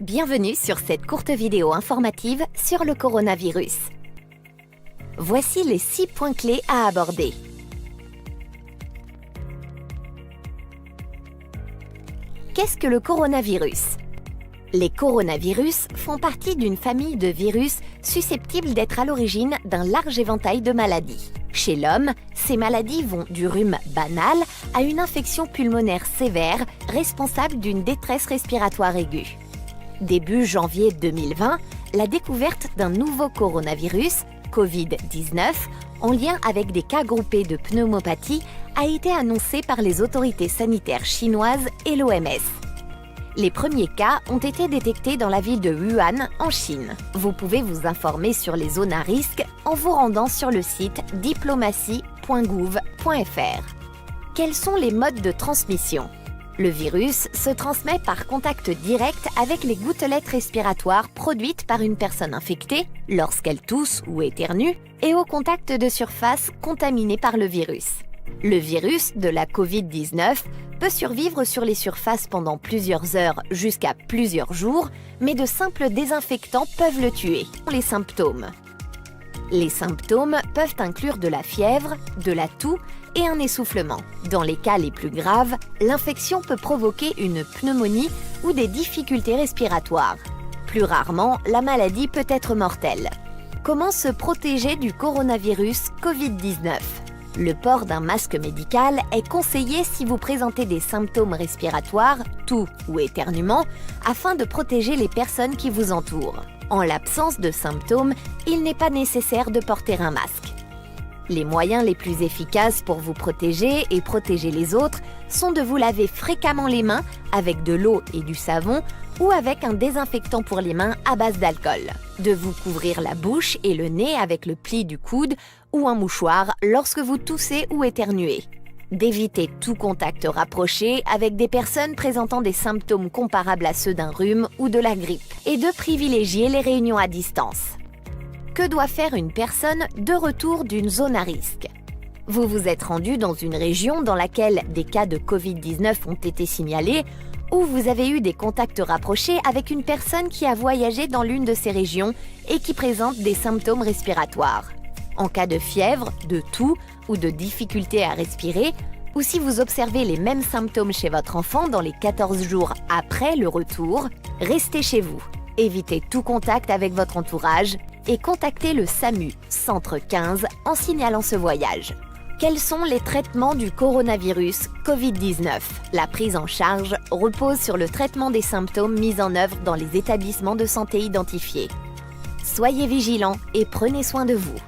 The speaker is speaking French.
Bienvenue sur cette courte vidéo informative sur le coronavirus. Voici les 6 points clés à aborder. Qu'est-ce que le coronavirus? Les coronavirus font partie d'une famille de virus susceptibles d'être à l'origine d'un large éventail de maladies. Chez l'homme, ces maladies vont du rhume banal à une infection pulmonaire sévère responsable d'une détresse respiratoire aiguë. Début janvier 2020, la découverte d'un nouveau coronavirus, Covid-19, en lien avec des cas groupés de pneumopathie, a été annoncée par les autorités sanitaires chinoises et l'OMS. Les premiers cas ont été détectés dans la ville de Wuhan, en Chine. Vous pouvez vous informer sur les zones à risque en vous rendant sur le site diplomatie.gouv.fr. Quels sont les modes de transmission? Le virus se transmet par contact direct avec les gouttelettes respiratoires produites par une personne infectée lorsqu'elle tousse ou éternue et au contact de surfaces contaminées par le virus. Le virus de la Covid-19 peut survivre sur les surfaces pendant plusieurs heures jusqu'à plusieurs jours, mais de simples désinfectants peuvent le tuer. Les symptômes. Les symptômes peuvent inclure de la fièvre, de la toux et un essoufflement. Dans les cas les plus graves, l'infection peut provoquer une pneumonie ou des difficultés respiratoires. Plus rarement, la maladie peut être mortelle. Comment se protéger du coronavirus Covid-19? Le port d'un masque médical est conseillé si vous présentez des symptômes respiratoires, toux ou éternuement, afin de protéger les personnes qui vous entourent. En l'absence de symptômes, il n'est pas nécessaire de porter un masque. Les moyens les plus efficaces pour vous protéger et protéger les autres sont de vous laver fréquemment les mains avec de l'eau et du savon ou avec un désinfectant pour les mains à base d'alcool, de vous couvrir la bouche et le nez avec le pli du coude ou un mouchoir lorsque vous toussez ou éternuez, d'éviter tout contact rapproché avec des personnes présentant des symptômes comparables à ceux d'un rhume ou de la grippe, et de privilégier les réunions à distance. Que doit faire une personne de retour d'une zone à risque? Vous vous êtes rendu dans une région dans laquelle des cas de Covid-19 ont été signalés ou vous avez eu des contacts rapprochés avec une personne qui a voyagé dans l'une de ces régions et qui présente des symptômes respiratoires. En cas de fièvre, de toux ou de difficulté à respirer, ou si vous observez les mêmes symptômes chez votre enfant dans les 14 jours après le retour, restez chez vous. Évitez tout contact avec votre entourage et contactez le SAMU, Centre 15, en signalant ce voyage. Quels sont les traitements du coronavirus Covid-19? La prise en charge repose sur le traitement des symptômes mis en œuvre dans les établissements de santé identifiés. Soyez vigilants et prenez soin de vous.